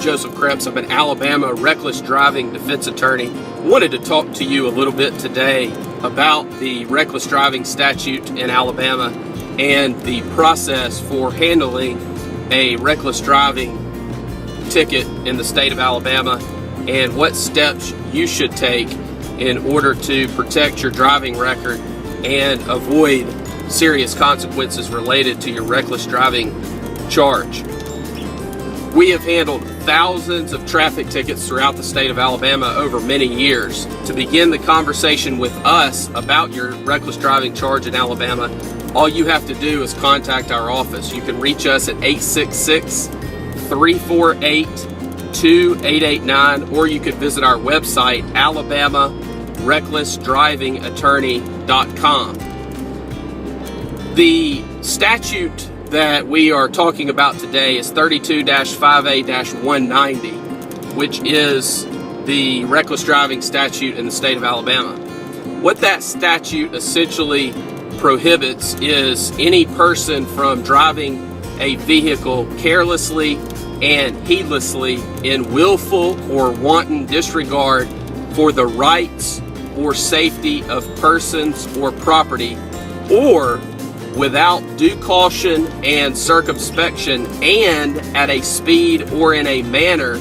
Joseph Kreps. I'm an Alabama reckless driving defense attorney. I wanted to talk to you a little bit today about the reckless driving statute in Alabama and the process for handling a reckless driving ticket in the state of Alabama and what steps you should take in order to protect your driving record and avoid serious consequences related to your reckless driving charge. We have handled thousands of traffic tickets throughout the state of Alabama over many years. To begin the conversation with us about your reckless driving charge in Alabama, all you have to do is contact our office. You can reach us at 866-348-2889, or you can visit our website, alabamarecklessdrivingattorney.com. The statute that we are talking about today is 32-5A-190, which is the reckless driving statute in the state of Alabama. What that statute essentially prohibits is any person from driving a vehicle carelessly and heedlessly in willful or wanton disregard for the rights or safety of persons or property, or without due caution and circumspection and at a speed or in a manner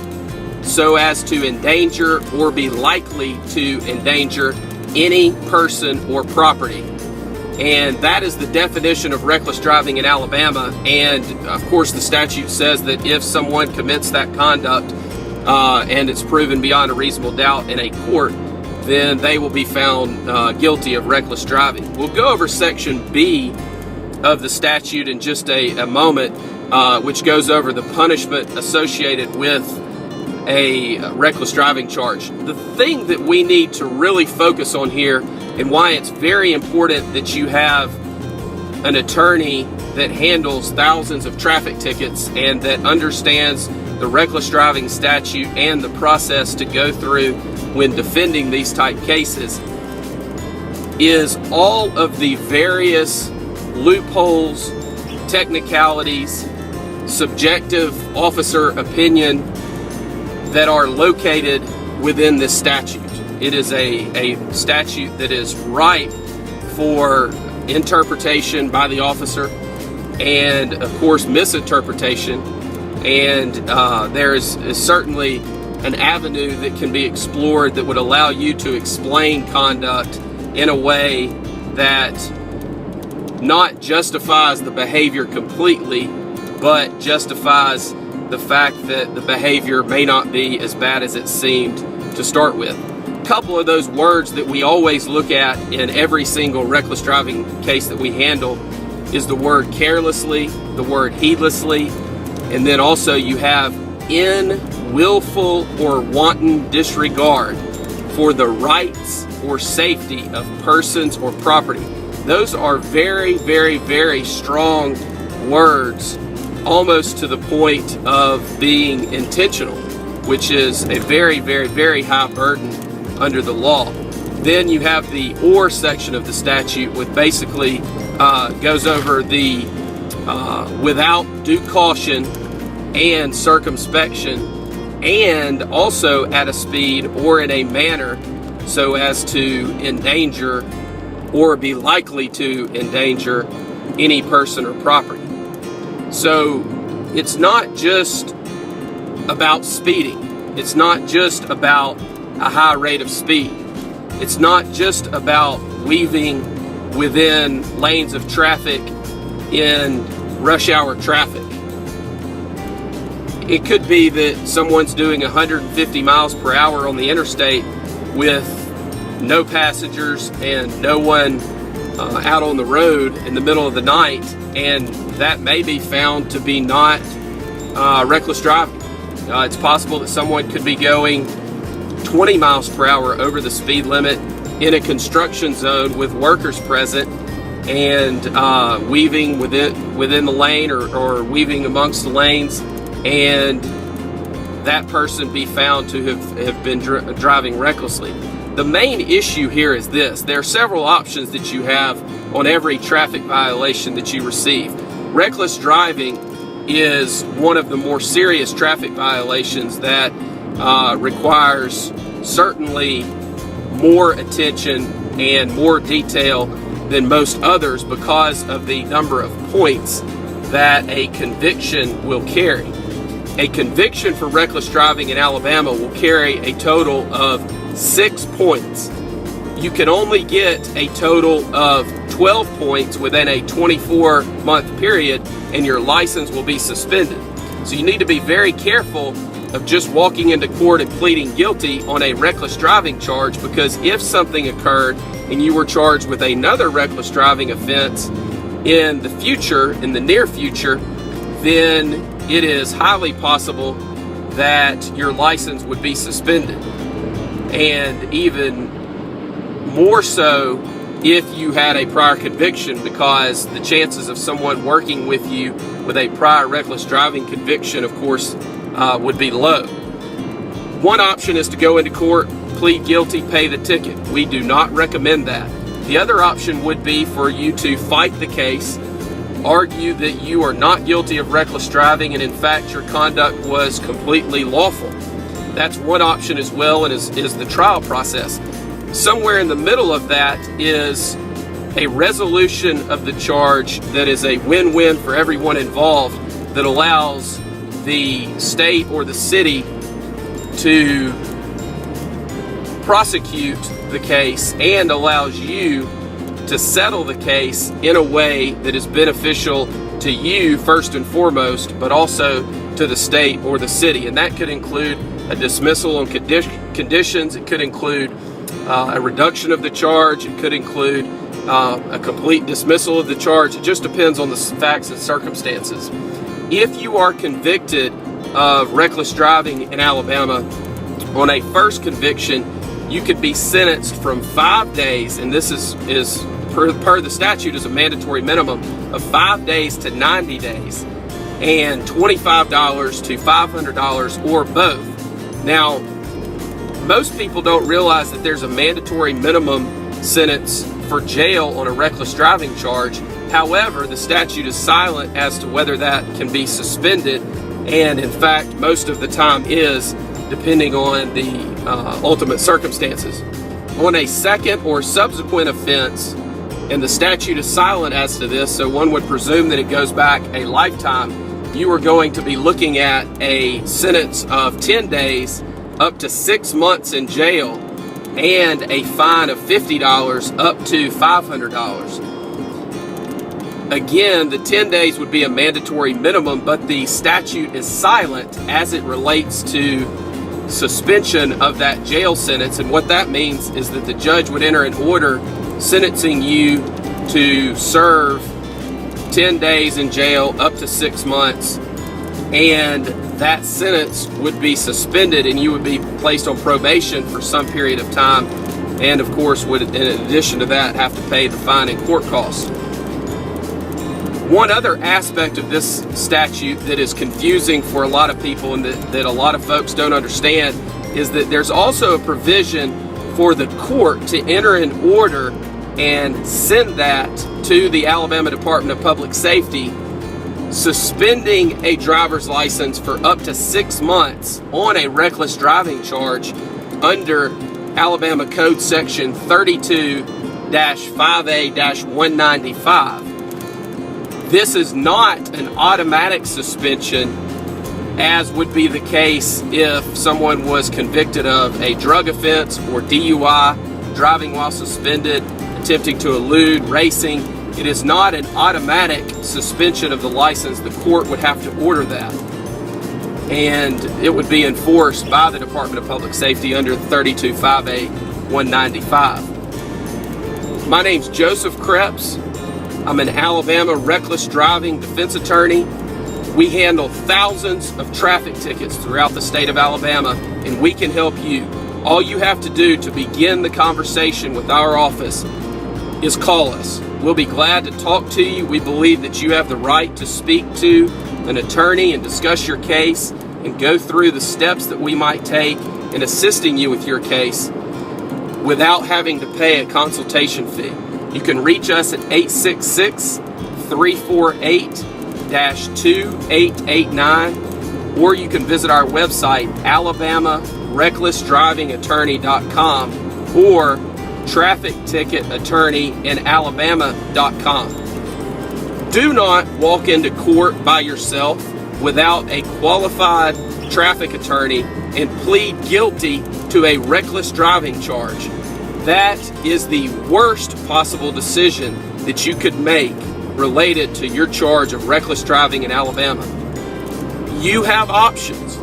so as to endanger or be likely to endanger any person or property. And that is the definition of reckless driving in Alabama. And of course the statute says that if someone commits that conduct and it's proven beyond a reasonable doubt in a court, then they will be found guilty of reckless driving. We'll go over section B of the statute in just a moment, which goes over the punishment associated with a reckless driving charge. The thing that we need to really focus on here, and why it's very important that you have an attorney that handles thousands of traffic tickets and that understands the reckless driving statute and the process to go through when defending these type cases, is all of the various loopholes, technicalities, subjective officer opinion that are located within this statute. It is a statute that is ripe for interpretation by the officer and, of course, misinterpretation. And there is certainly an avenue that can be explored that would allow you to explain conduct in a way that not justifies the behavior completely, but justifies the fact that the behavior may not be as bad as it seemed to start with. A couple of those words that we always look at in every single reckless driving case that we handle is the word carelessly, the word heedlessly, and then also you have in willful or wanton disregard for the rights or safety of persons or property. Those are very, very, very strong words, almost to the point of being intentional, which is a very, very, very high burden under the law. Then you have the or section of the statute, which basically goes over the without due caution and circumspection, and also at a speed or in a manner so as to endanger or be likely to endanger any person or property. So it's not just about speeding. It's not just about a high rate of speed. It's not just about weaving within lanes of traffic in rush hour traffic. It could be that someone's doing 150 miles per hour on the interstate with no passengers and no one out on the road in the middle of the night, and that may be found to be not reckless driving. It's possible that someone could be going 20 miles per hour over the speed limit in a construction zone with workers present and weaving within the lane or weaving amongst the lanes, and that person be found to have been driving recklessly. The main issue here is this: there are several options that you have on every traffic violation that you receive. Reckless driving is one of the more serious traffic violations that requires certainly more attention and more detail than most others because of the number of points that a conviction will carry. A conviction for reckless driving in Alabama will carry a total of 6 points. You can only get a total of 12 points within a 24-month period, and your license will be suspended. So you need to be very careful of just walking into court and pleading guilty on a reckless driving charge, because if something occurred and you were charged with another reckless driving offense in the future, in the near future, then it is highly possible that your license would be suspended. And even more so if you had a prior conviction, because the chances of someone working with you with a prior reckless driving conviction, of course, would be low. One option is to go into court, plead guilty, pay the ticket. We do not recommend that. The other option would be for you to fight the case, argue that you are not guilty of reckless driving and in fact your conduct was completely lawful. That's one option as well, and is the trial process. Somewhere in the middle of that is a resolution of the charge that is a win-win for everyone involved, that allows the state or the city to prosecute the case and allows you to settle the case in a way that is beneficial to you first and foremost, but also to the state or the city. And that could include a dismissal on conditions. It could include a reduction of the charge. It could include a complete dismissal of the charge. It just depends on the facts and circumstances. If you are convicted of reckless driving in Alabama on a first conviction, you could be sentenced from 5 days, and this is per the statute is a mandatory minimum of 5 days to 90 days, and $25 to $500 or both. Now, most people don't realize that there's a mandatory minimum sentence for jail on a reckless driving charge. However, the statute is silent as to whether that can be suspended, and in fact, most of the time is, depending on the ultimate circumstances. On a second or subsequent offense, and the statute is silent as to this, so one would presume that it goes back a lifetime, you are going to be looking at a sentence of 10 days up to 6 months in jail and a fine of $50 up to $500. Again, the 10 days would be a mandatory minimum, but the statute is silent as it relates to suspension of that jail sentence. And what that means is that the judge would enter an order sentencing you to serve 10 days in jail up to 6 months, and that sentence would be suspended and you would be placed on probation for some period of time, and of course would, in addition to that, have to pay the fine and court costs. One other aspect of this statute that is confusing for a lot of people and that a lot of folks don't understand is that there's also a provision for the court to enter an order and send that to the Alabama Department of Public Safety, suspending a driver's license for up to 6 months on a reckless driving charge under Alabama Code Section 32-5A-195. This is not an automatic suspension, as would be the case if someone was convicted of a drug offense or DUI, driving while suspended, attempting to elude, racing. It is not an automatic suspension of the license. The court would have to order that, and it would be enforced by the Department of Public Safety under 32-5A-195. My name's Joseph Kreps. I'm an Alabama reckless driving defense attorney. We handle thousands of traffic tickets throughout the state of Alabama, and we can help you. All you have to do to begin the conversation with our office is call us. We'll be glad to talk to you. We believe that you have the right to speak to an attorney and discuss your case and go through the steps that we might take in assisting you with your case without having to pay a consultation fee. You can reach us at 866-348-8888. 2889, or you can visit our website, alabamarecklessdrivingattorney.com or trafficticketattorneyinalabama.com. Do not walk into court by yourself without a qualified traffic attorney and plead guilty to a reckless driving charge. That is the worst possible decision that you could make related to your charge of reckless driving in Alabama. You have options,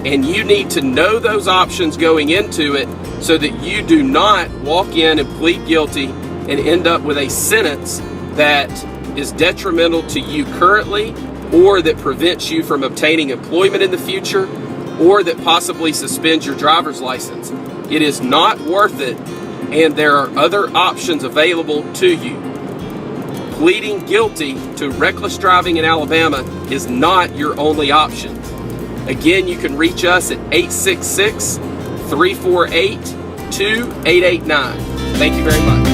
and you need to know those options going into it so that you do not walk in and plead guilty and end up with a sentence that is detrimental to you currently, or that prevents you from obtaining employment in the future, or that possibly suspends your driver's license. It is not worth it, and there are other options available to you. Pleading guilty to reckless driving in Alabama is not your only option. Again, you can reach us at 866-348-2889. Thank you very much.